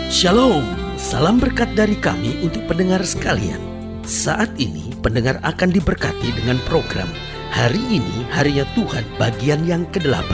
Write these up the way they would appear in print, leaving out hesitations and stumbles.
Shalom, salam berkat dari kami untuk pendengar sekalian. Saat ini pendengar akan diberkati dengan program Hari Ini Harinya Tuhan bagian yang ke-8.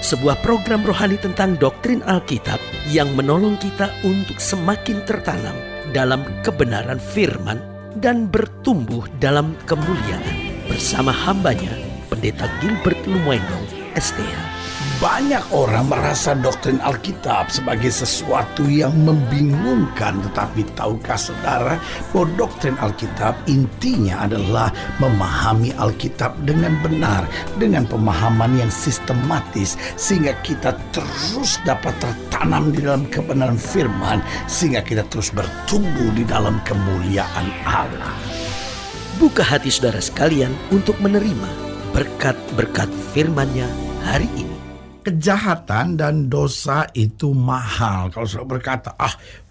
Sebuah program rohani tentang doktrin Alkitab yang menolong kita untuk semakin tertanam dalam kebenaran firman dan bertumbuh dalam kemuliaan. Bersama hambanya, Pendeta Gilbert Lumwendong, STH. Banyak orang merasa doktrin Alkitab sebagai sesuatu yang membingungkan. Tetapi tahukah saudara bahwa doktrin Alkitab intinya adalah memahami Alkitab dengan benar, dengan pemahaman yang sistematis, sehingga kita terus dapat tertanam di dalam kebenaran firman, sehingga kita terus bertumbuh di dalam kemuliaan Allah. Buka hati saudara sekalian untuk menerima berkat-berkat firman-Nya hari ini. Kejahatan dan dosa itu mahal. Kalau saudara berkata,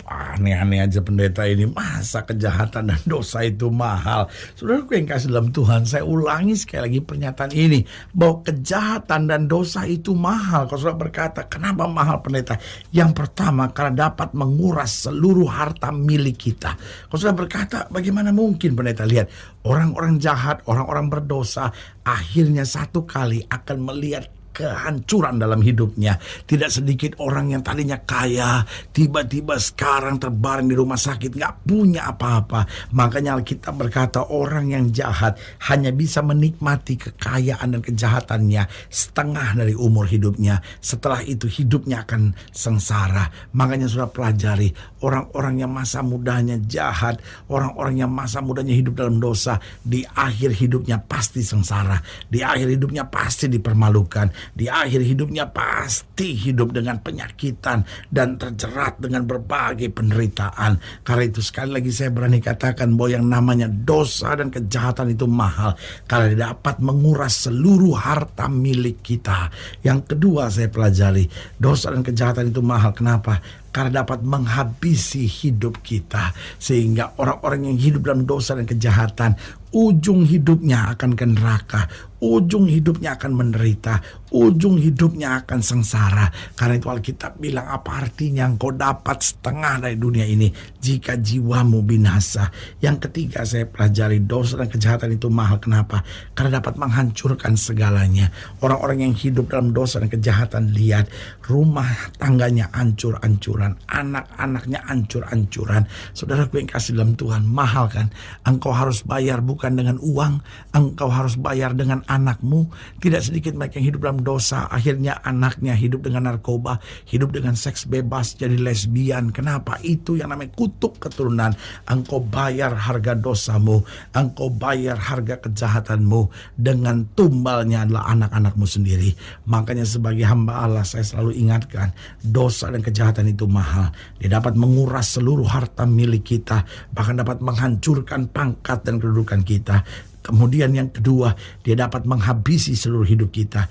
aneh-aneh aja pendeta ini, masa kejahatan dan dosa itu mahal? Saudaraku yang kasih dalam Tuhan, saya ulangi sekali lagi pernyataan ini, bahwa kejahatan dan dosa itu mahal. Kalau saudara berkata, kenapa mahal pendeta? Yang pertama, karena dapat menguras seluruh harta milik kita. Kalau saudara berkata, bagaimana mungkin pendeta? Lihat, orang-orang jahat, orang-orang berdosa, akhirnya satu kali akan melihat kehancuran dalam hidupnya. Tidak sedikit orang yang tadinya kaya, tiba-tiba sekarang terbaring di rumah sakit, gak punya apa-apa. Makanya Alkitab berkata orang yang jahat hanya bisa menikmati kekayaan dan kejahatannya setengah dari umur hidupnya. Setelah itu hidupnya akan sengsara. Makanya sudah pelajari, orang-orang yang masa mudanya jahat, orang-orang yang masa mudanya hidup dalam dosa, di akhir hidupnya pasti sengsara. Di akhir hidupnya pasti dipermalukan. Di akhir hidupnya pasti hidup dengan penyakitan dan terjerat dengan berbagai penderitaan. Karena itu sekali lagi saya berani katakan bahwa yang namanya dosa dan kejahatan itu mahal, karena dapat menguras seluruh harta milik kita. Yang kedua saya pelajari, dosa dan kejahatan itu mahal. Kenapa? Karena dapat menghabisi hidup kita. Sehingga orang-orang yang hidup dalam dosa dan kejahatan, ujung hidupnya akan ke neraka, ujung hidupnya akan menderita, ujung hidupnya akan sengsara. Karena itu Alkitab bilang, apa artinya engkau dapat setengah dari dunia ini jika jiwamu binasa? Yang ketiga saya pelajari, dosa dan kejahatan itu mahal. Kenapa? Karena dapat menghancurkan segalanya. Orang-orang yang hidup dalam dosa dan kejahatan, lihat, rumah tangganya hancur-hancuran, anak-anaknya hancur-hancuran. Saudaraku yang kasih dalam Tuhan, mahal kan? Engkau harus bayar bukan dengan uang, engkau harus bayar dengan anakmu. Tidak sedikit mereka yang hidup dalam dosa, akhirnya anaknya hidup dengan narkoba, hidup dengan seks bebas, jadi lesbian. Kenapa? Itu yang namanya kutuk keturunan. Engkau bayar harga dosamu, engkau bayar harga kejahatanmu, dengan tumbalnya adalah anak-anakmu sendiri. Makanya sebagai hamba Allah, saya selalu ingatkan, dosa dan kejahatan itu mahal. Dia dapat menguras seluruh harta milik kita, bahkan dapat menghancurkan pangkat dan kedudukan kita. Kemudian yang kedua, dia dapat menghabisi seluruh hidup kita.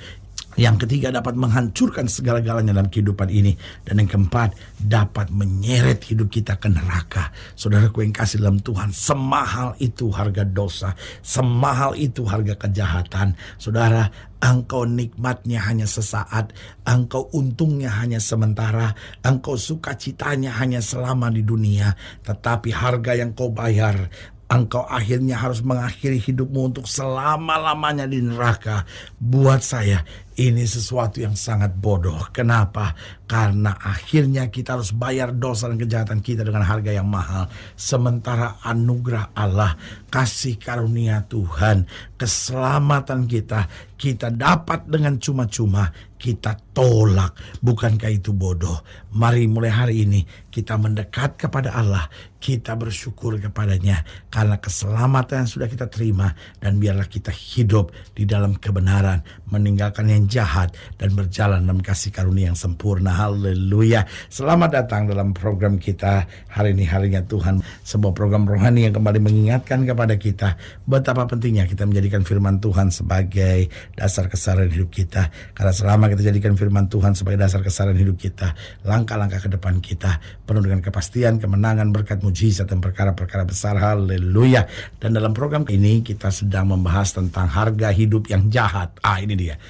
Yang ketiga, dapat menghancurkan segala-galanya dalam kehidupan ini. Dan yang keempat, dapat menyeret hidup kita ke neraka. Saudaraku yang kasih dalam Tuhan, semahal itu harga dosa, semahal itu harga kejahatan. Saudara, engkau nikmatnya hanya sesaat, engkau untungnya hanya sementara, engkau sukacitanya hanya selama di dunia. Tetapi harga yang kau bayar, engkau akhirnya harus mengakhiri hidupmu untuk selama-lamanya di neraka. Buat saya, ini sesuatu yang sangat bodoh. Kenapa? Karena akhirnya kita harus bayar dosa dan kejahatan kita dengan harga yang mahal. Sementara anugerah Allah, kasih karunia Tuhan, keselamatan kita dapat dengan cuma-cuma, kita tolak. Bukankah itu bodoh? Mari mulai hari ini kita mendekat kepada Allah, kita bersyukur kepadanya karena keselamatan yang sudah kita terima, dan biarlah kita hidup di dalam kebenaran, meninggalkan yang jahat dan berjalan dalam kasih karunia yang sempurna. Haleluya. Selamat datang dalam program kita Hari Ini Harinya Tuhan, sebuah program rohani yang kembali mengingatkan kepada kita betapa pentingnya kita menjadikan firman Tuhan sebagai dasar keseharian hidup kita. Karena selama kita jadikan firman Tuhan sebagai dasar keseharian hidup kita, langkah-langkah ke depan kita penuh dengan kepastian, kemenangan, berkat, mujizat, dan perkara-perkara besar. Haleluya. Dan dalam program ini kita sedang membahas tentang harga hidup yang jahat. Ini dia.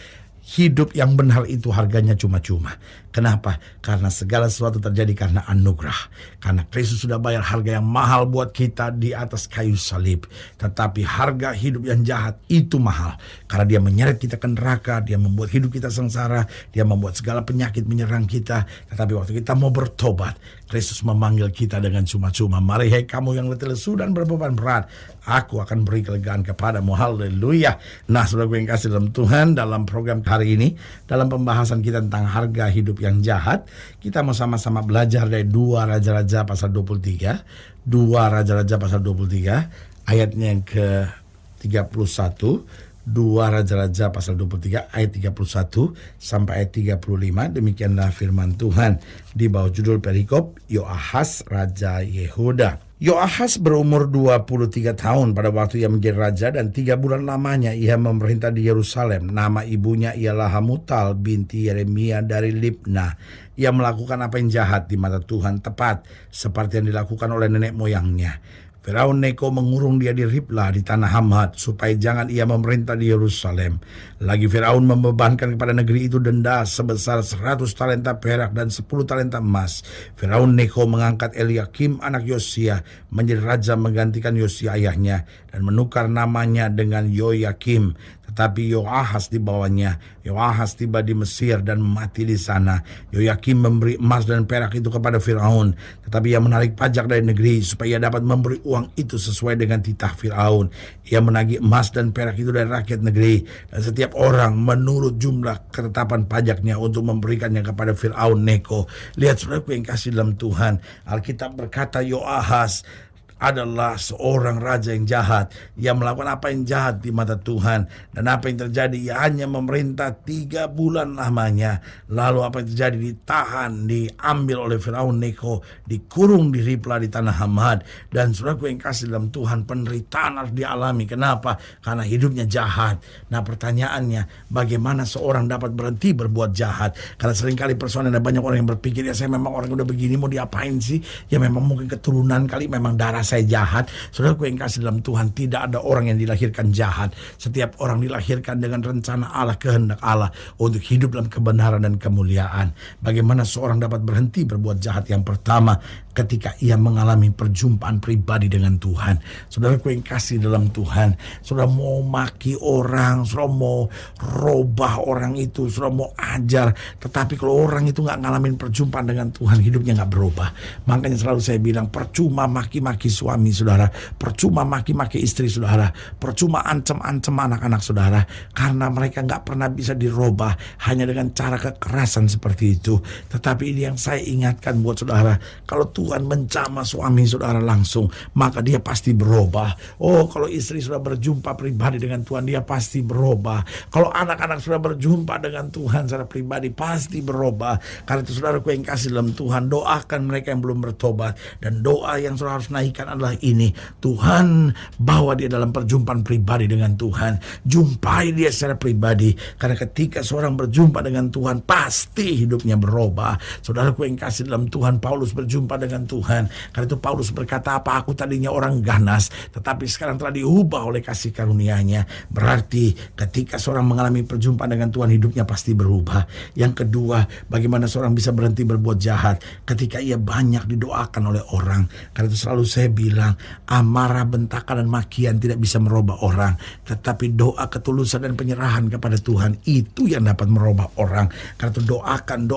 Hidup yang benar itu harganya cuma-cuma. Kenapa? Karena segala sesuatu terjadi karena anugerah. Karena Kristus sudah bayar harga yang mahal buat kita di atas kayu salib. Tetapi harga hidup yang jahat itu mahal. Karena dia menyeret kita ke neraka, dia membuat hidup kita sengsara, dia membuat segala penyakit menyerang kita. Tetapi waktu kita mau bertobat, Kristus memanggil kita dengan cuma-cuma. Mari hai kamu yang letih lesu dan berbeban berat, aku akan beri kelegaan kepadamu. Haleluya. Nah, saudara yang kasih dalam Tuhan, dalam program hari ini, dalam pembahasan kita tentang harga hidup yang jahat, kita mau sama-sama belajar dari 2 Raja-Raja pasal 23. 2 Raja-Raja pasal 23, ayatnya yang ke-31. 2 Raja-Raja pasal 23 ayat 31 sampai ayat 35. Demikianlah firman Tuhan di bawah judul perikop Yoahas Raja Yehuda. Yoahas berumur 23 tahun pada waktu ia menjadi raja, dan 3 bulan lamanya ia memerintah di Yerusalem. Nama ibunya ialah Hamutal binti Yeremia dari Libna. Ia melakukan apa yang jahat di mata Tuhan, tepat seperti yang dilakukan oleh nenek moyangnya. Firaun Neko mengurung dia di Riblah di tanah Hamad supaya jangan ia memerintah di Yerusalem. Lagi Firaun membebankan kepada negeri itu denda sebesar 100 talenta perak dan 10 talenta emas. Firaun Neko mengangkat Eliakim anak Yosia menjadi raja menggantikan Yosia ayahnya dan menukar namanya dengan Yoyakim. Tetapi Yoahas di bawahnya. Yoahas tiba di Mesir dan mati di sana. Yoyakim memberi emas dan perak itu kepada Firaun, tetapi ia menarik pajak dari negeri supaya ia dapat memberi uang itu sesuai dengan titah Firaun. Ia menagih emas dan perak itu dari rakyat negeri, dan setiap orang menurut jumlah ketetapan pajaknya untuk memberikannya kepada Firaun Neko. Lihat saudaraku yang kasih dalam Tuhan, Alkitab berkata Yoahas adalah seorang raja yang jahat. Ia melakukan apa yang jahat di mata Tuhan. Dan apa yang terjadi? Ia hanya memerintah 3 bulan lamanya. Lalu apa yang terjadi? Ditahan, diambil oleh Firaun Neko, dikurung di Riblah di tanah Hamad. Dan saudaraku yang kasih dalam Tuhan, penderitaan harus dialami. Kenapa? Karena hidupnya jahat. Nah, pertanyaannya, bagaimana seorang dapat berhenti berbuat jahat? Karena seringkali persoalan, ada banyak orang yang berpikir, ya saya memang orang udah begini, mau diapain sih? Ya memang mungkin keturunan kali, memang darah saya jahat. Saudaraku yang kasih dalam Tuhan, tidak ada orang yang dilahirkan jahat. Setiap orang dilahirkan dengan rencana Allah, kehendak Allah untuk hidup dalam kebenaran dan kemuliaan. Bagaimana seorang dapat berhenti berbuat jahat? Yang pertama, ketika ia mengalami perjumpaan pribadi dengan Tuhan. Saudaraku yang kasih dalam Tuhan, saudara mau maki orang, saudara mau robah orang itu, saudara mau ajar, tetapi kalau orang itu gak ngalamin perjumpaan dengan Tuhan, hidupnya gak berubah. Makanya selalu saya bilang, percuma maki-maki suami saudara, percuma maki-maki istri saudara, percuma ancam-ancam anak-anak saudara, karena mereka gak pernah bisa dirubah hanya dengan cara kekerasan seperti itu. Tetapi ini yang saya ingatkan buat saudara, kalau Tuhan mencama suami saudara langsung, maka dia pasti berubah. Oh, kalau istri sudah berjumpa pribadi dengan Tuhan, dia pasti berubah. Kalau anak-anak sudah berjumpa dengan Tuhan secara pribadi, pasti berubah. Karena itu saudaraku yang kasih dalam Tuhan, doakan mereka yang belum bertobat. Dan doa yang saudara harus naikkan adalah ini: Tuhan, bawa dia dalam perjumpaan pribadi dengan Tuhan. Jumpai dia secara pribadi. Karena ketika seorang berjumpa dengan Tuhan, pasti hidupnya berubah. Saudaraku yang kasih dalam Tuhan, Paulus berjumpa dengan Tuhan. Karena itu Paulus berkata, apa aku tadinya orang ganas, tetapi sekarang telah diubah oleh kasih karunia-Nya. Berarti ketika seorang mengalami perjumpaan dengan Tuhan, hidupnya pasti berubah. Yang kedua, bagaimana seorang bisa berhenti berbuat jahat? Ketika ia banyak didoakan oleh orang. Karena itu selalu saya bilang, amarah, bentakan, dan makian tidak bisa merubah orang, tetapi doa, ketulusan, dan penyerahan kepada Tuhan, itu yang dapat merubah orang. Karena itu doakan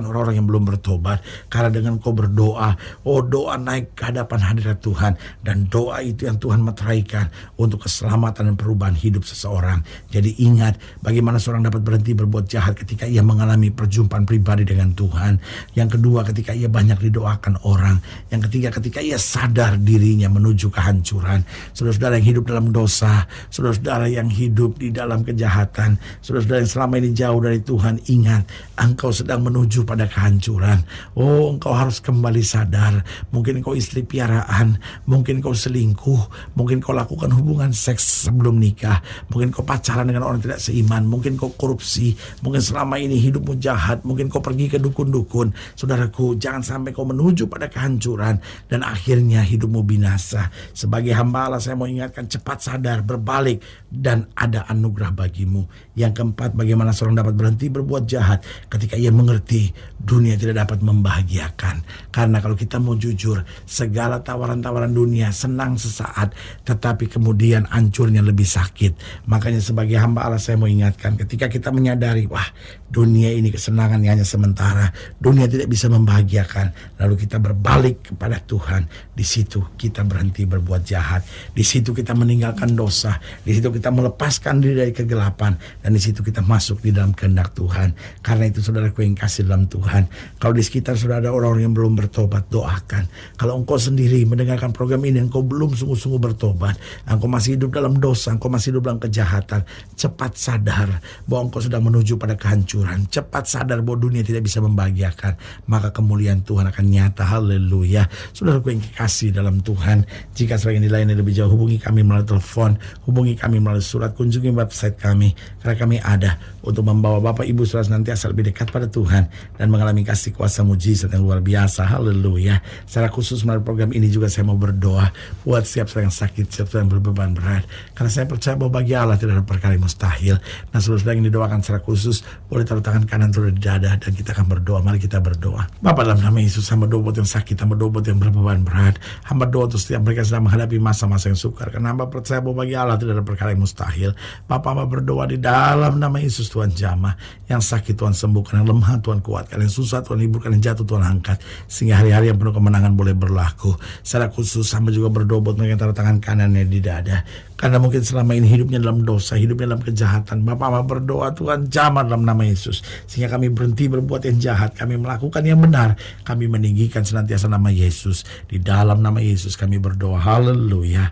orang-orang yang belum bertobat. Karena dengan kau berdoa, doa naik ke hadapan hadirat Tuhan, dan doa itu yang Tuhan meteraikan untuk keselamatan dan perubahan hidup seseorang. Jadi ingat, bagaimana seorang dapat berhenti berbuat jahat ketika ia mengalami perjumpaan pribadi dengan Tuhan. Yang kedua, ketika ia banyak didoakan orang. Yang ketiga, ketika ia sadar dirinya menuju kehancuran. Saudara-saudara yang hidup dalam dosa, saudara-saudara yang hidup di dalam kejahatan, saudara-saudara yang selama ini jauh dari Tuhan, ingat, engkau sedang menuju pada kehancuran. Engkau harus kembali sadar. Mungkin kau istri piaraan, mungkin kau selingkuh, mungkin kau lakukan hubungan seks sebelum nikah, mungkin kau pacaran dengan orang tidak seiman, mungkin kau korupsi, mungkin selama ini hidupmu jahat, mungkin kau pergi ke dukun-dukun. Saudaraku, jangan sampai kau menuju pada kehancuran dan akhirnya akhirnya hidupmu binasa. Sebagai hamba Allah saya mau ingatkan, cepat sadar, berbalik, dan ada anugerah bagimu. Yang keempat, bagaimana seorang dapat berhenti berbuat jahat ketika ia mengerti dunia tidak dapat membahagiakan. Karena kalau kita mau jujur, segala tawaran-tawaran dunia senang sesaat, tetapi kemudian hancurnya lebih sakit. Makanya sebagai hamba Allah saya mau ingatkan, ketika kita menyadari, wah, dunia ini kesenangannya hanya sementara, dunia tidak bisa membahagiakan, lalu kita berbalik kepada Tuhan. Di situ kita berhenti berbuat jahat, di situ kita meninggalkan dosa, di situ kita melepaskan diri dari kegelapan, dan di situ kita masuk di dalam kehendak Tuhan. Karena itu saudaraku yang kasih dalam Tuhan, kalau di sekitar sudah ada orang yang belum bertobat, doakan. Kalau engkau sendiri mendengarkan program ini, engkau belum sungguh-sungguh bertobat, engkau masih hidup dalam dosa, engkau masih hidup dalam kejahatan, cepat sadar bahwa engkau sedang menuju pada kehancuran. Cepat sadar bahwa dunia tidak bisa membahagiakan, maka kemuliaan Tuhan akan nyata. Haleluya. Saudaraku yang kasih dalam Tuhan, jika sebagian lainnya lebih jauh, hubungi kami melalui telepon, hubungi kami melalui surat, kunjungi website kami, karena kami ada untuk membawa Bapak Ibu Saudara senantiasa lebih dekat pada Tuhan dan mengalami kasih kuasa mujizat yang luar biasa. Haleluya. Secara khusus melalui program ini juga saya mau berdoa buat setiap orang yang sakit, setiap orang yang berbeban berat, karena saya percaya bahwa bagi Allah tidak ada perkara yang mustahil. Nah, saudara yang didoakan secara khusus, boleh taruh tangan kanan turun di dada dan kita akan berdoa. Mari kita berdoa. Bapa, dalam nama Yesus, hamba doa buat yang sakit, hamba doa buat yang berbeban berat, hamba doa untuk setiap mereka sedang menghadapi masa-masa yang sukar, karena hamba percaya bahwa bagi Allah tidak ada perkara yang mustahil. Bapa, hamba berdoa di dalam nama Yesus, Tuhan jamah, yang sakit Tuhan sembuhkan, yang lemah Tuhan kuatkan, yang susah Tuhan hiburkan, yang jatuh Tuhan angkat, sehingga hari-hari yang penuh kemenangan boleh berlaku. Secara khusus hamba juga berdoa buat mereka yang taruh tangan kanannya di dada, karena mungkin selama ini hidupnya dalam dosa, hidupnya dalam kejahatan. Bapa, hamba berdoa Tuhan jamah dalam nama Yesus, sehingga kami berhenti berbuat yang jahat, kami melakukan yang benar, kami meninggikan senantiasa nama Yesus. Di dalam nama Yesus kami berdoa. Haleluya.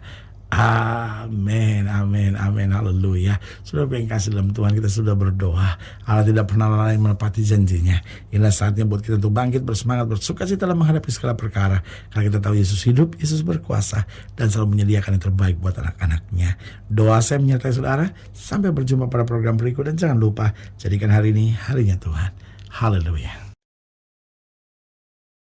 Amin, amin, amin, haleluya. Sudah yang kasih dalam Tuhan, kita sudah berdoa. Allah tidak pernah lalai menepati janjinya. Inilah saatnya buat kita untuk bangkit, bersemangat, bersukacita dalam menghadapi segala perkara. Karena kita tahu Yesus hidup, Yesus berkuasa, dan selalu menyediakan yang terbaik buat anak-anaknya. Doa saya menyertai saudara. Sampai berjumpa pada program berikut, dan jangan lupa jadikan hari ini harinya Tuhan. Haleluya.